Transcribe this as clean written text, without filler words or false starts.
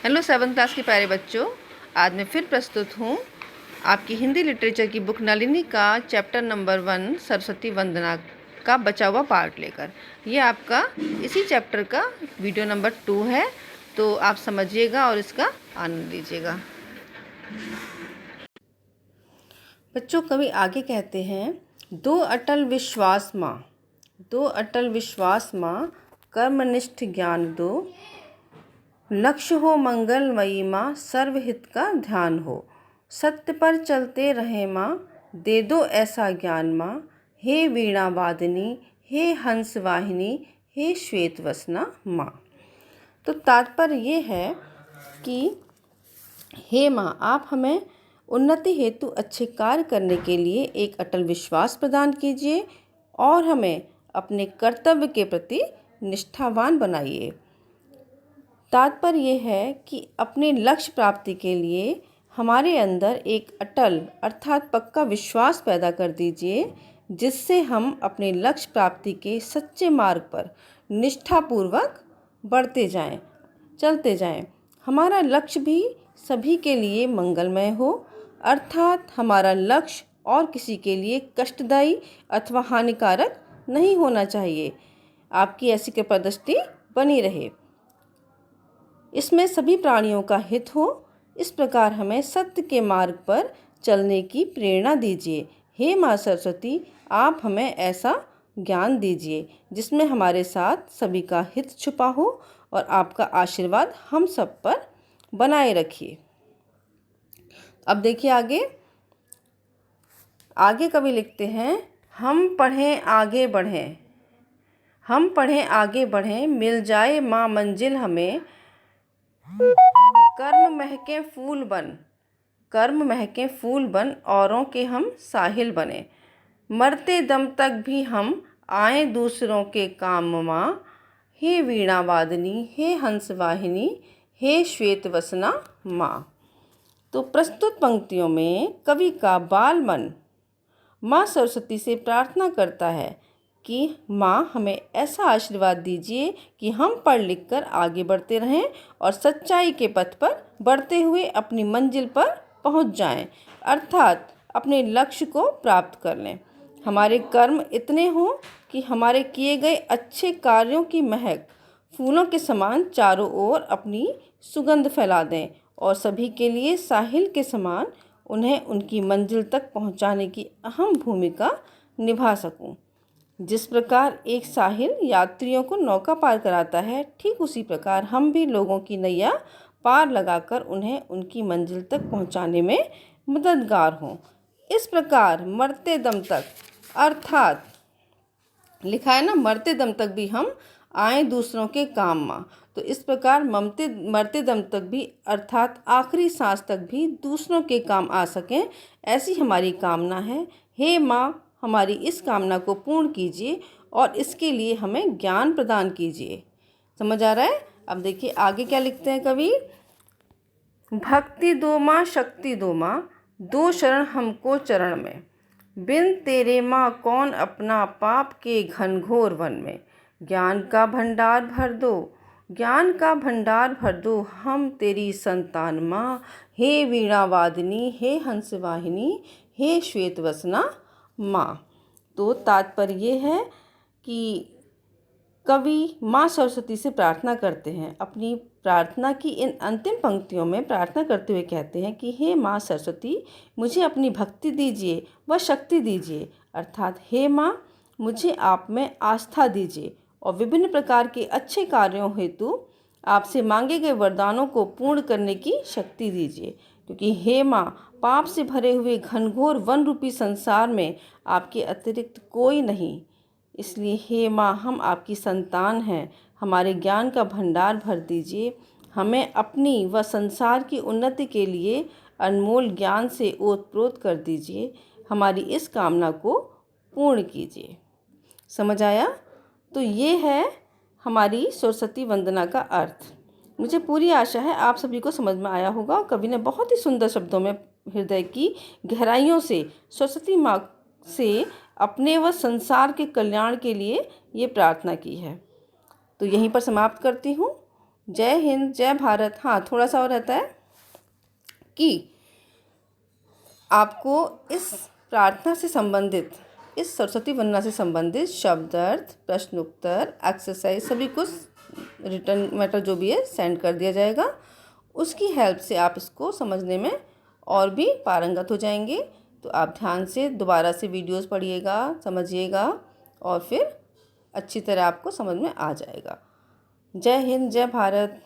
Hello 7th class के प्यारे बच्चों, आज मैं फिर प्रस्तुत हूँ आपकी हिंदी लिटरेचर की बुक नलिनी का चैप्टर नंबर 1 सरस्वती वंदना का बचा हुआ पार्ट लेकर। ये आपका इसी चैप्टर का वीडियो नंबर 2 है, तो आप समझिएगा और इसका आनंद लीजिएगा। बच्चों, कवि आगे कहते हैं, दो अटल विश्वास माँ, दो अटल विश्वास माँ, कर्मनिष्ठ ज्ञान दो, लक्ष्य हो मंगलमयी माँ, सर्वहित का ध्यान हो, सत्य पर चलते रहे माँ, दे दो ऐसा ज्ञान माँ, हे वीणा वादिनी, हे हंस वाहिनी, हे श्वेत वसना माँ। तो तात्पर्य ये है कि हे माँ, आप हमें उन्नति हेतु अच्छे कार्य करने के लिए एक अटल विश्वास प्रदान कीजिए और हमें अपने कर्तव्य के प्रति निष्ठावान बनाइए। तात्पर्य ये है कि अपने लक्ष्य प्राप्ति के लिए हमारे अंदर एक अटल अर्थात पक्का विश्वास पैदा कर दीजिए, जिससे हम अपने लक्ष्य प्राप्ति के सच्चे मार्ग पर निष्ठापूर्वक बढ़ते जाएं, चलते जाएं। हमारा लक्ष्य भी सभी के लिए मंगलमय हो, अर्थात हमारा लक्ष्य और किसी के लिए कष्टदायी अथवा हानिकारक नहीं होना चाहिए। आपकी ऐसी कृपा दृष्टि बनी रहे, इसमें सभी प्राणियों का हित हो, इस प्रकार हमें सत्य के मार्ग पर चलने की प्रेरणा दीजिए। हे माँ सरस्वती, आप हमें ऐसा ज्ञान दीजिए जिसमें हमारे साथ सभी का हित छुपा हो और आपका आशीर्वाद हम सब पर बनाए रखिए। अब देखिए आगे कवि लिखते हैं, हम पढ़ें आगे बढ़ें, हम पढ़ें आगे बढ़ें, मिल जाए माँ मंजिल हमें, कर्म महके फूल बन, कर्म महके फूल बन, औरों के हम साहिल बने, मरते दम तक भी हम आए दूसरों के काम माँ, हे वीणा वादिनी, हे हंस वाहिनी, हे श्वेत वसना माँ। तो प्रस्तुत पंक्तियों में कवि का बाल मन माँ सरस्वती से प्रार्थना करता है कि माँ हमें ऐसा आशीर्वाद दीजिए कि हम पढ़ लिख कर आगे बढ़ते रहें और सच्चाई के पथ पर बढ़ते हुए अपनी मंजिल पर पहुँच जाएं, अर्थात अपने लक्ष्य को प्राप्त कर लें। हमारे कर्म इतने हों कि हमारे किए गए अच्छे कार्यों की महक फूलों के समान चारों ओर अपनी सुगंध फैला दें और सभी के लिए साहिल के समान उन्हें उनकी मंजिल तक पहुंचाने की अहम भूमिका निभा सकूं। जिस प्रकार एक साहिल यात्रियों को नौका पार कराता है, ठीक उसी प्रकार हम भी लोगों की नैया पार लगाकर उन्हें उनकी मंजिल तक पहुंचाने में मददगार हों। इस प्रकार मरते दम तक, अर्थात लिखा है ना, मरते दम तक भी हम आए दूसरों के काम माँ। तो इस प्रकार मरते दम तक भी, अर्थात आखिरी सांस तक भी दूसरों के काम आ सकें, ऐसी हमारी कामना है। हे माँ, हमारी इस कामना को पूर्ण कीजिए और इसके लिए हमें ज्ञान प्रदान कीजिए। समझ आ रहा है? अब देखिए आगे क्या लिखते हैं कवि, भक्ति दो माँ, शक्ति दो माँ, दो शरण हमको चरण में, बिन तेरे माँ कौन अपना, पाप के घनघोर वन में, ज्ञान का भंडार भर दो, ज्ञान का भंडार भर दो, हम तेरी संतान माँ, हे वीणा वादिनी, हे हंस वाहिनी, हे श्वेत वसना माँ। तो तात्पर्य ये है कि कवि माँ सरस्वती से प्रार्थना करते हैं। अपनी प्रार्थना की इन अंतिम पंक्तियों में प्रार्थना करते हुए कहते हैं कि हे माँ सरस्वती, मुझे अपनी भक्ति दीजिए व शक्ति दीजिए, अर्थात हे माँ, मुझे आप में आस्था दीजिए और विभिन्न प्रकार के अच्छे कार्यों हेतु आपसे मांगे गए वरदानों को पूर्ण करने की शक्ति दीजिए, क्योंकि हे माँ, पाप से भरे हुए घनघोर वन रूपी संसार में आपके अतिरिक्त कोई नहीं, इसलिए हे माँ, हम आपकी संतान हैं, हमारे ज्ञान का भंडार भर दीजिए, हमें अपनी व संसार की उन्नति के लिए अनमोल ज्ञान से ओतप्रोत कर दीजिए, हमारी इस कामना को पूर्ण कीजिए। समझ आया? तो ये है हमारी सरस्वती वंदना का अर्थ। मुझे पूरी आशा है आप सभी को समझ में आया होगा और कवि ने बहुत ही सुंदर शब्दों में हृदय की गहराइयों से सरस्वती माँ से अपने व संसार के कल्याण के लिए ये प्रार्थना की है। तो यहीं पर समाप्त करती हूँ। जय हिंद, जय भारत। हाँ, थोड़ा सा और रहता है कि आपको इस प्रार्थना से संबंधित, इस सरस्वती वंदना से संबंधित शब्द अर्थ, प्रश्न उत्तर, एक्सरसाइज सभी कुछ रिटर्न मैटर जो भी है सेंड कर दिया जाएगा। उसकी हेल्प से आप इसको समझने में और भी पारंगत हो जाएंगे। तो आप ध्यान से दोबारा से वीडियोस पढ़िएगा, समझिएगा और फिर अच्छी तरह आपको समझ में आ जाएगा। जय हिंद, जय भारत।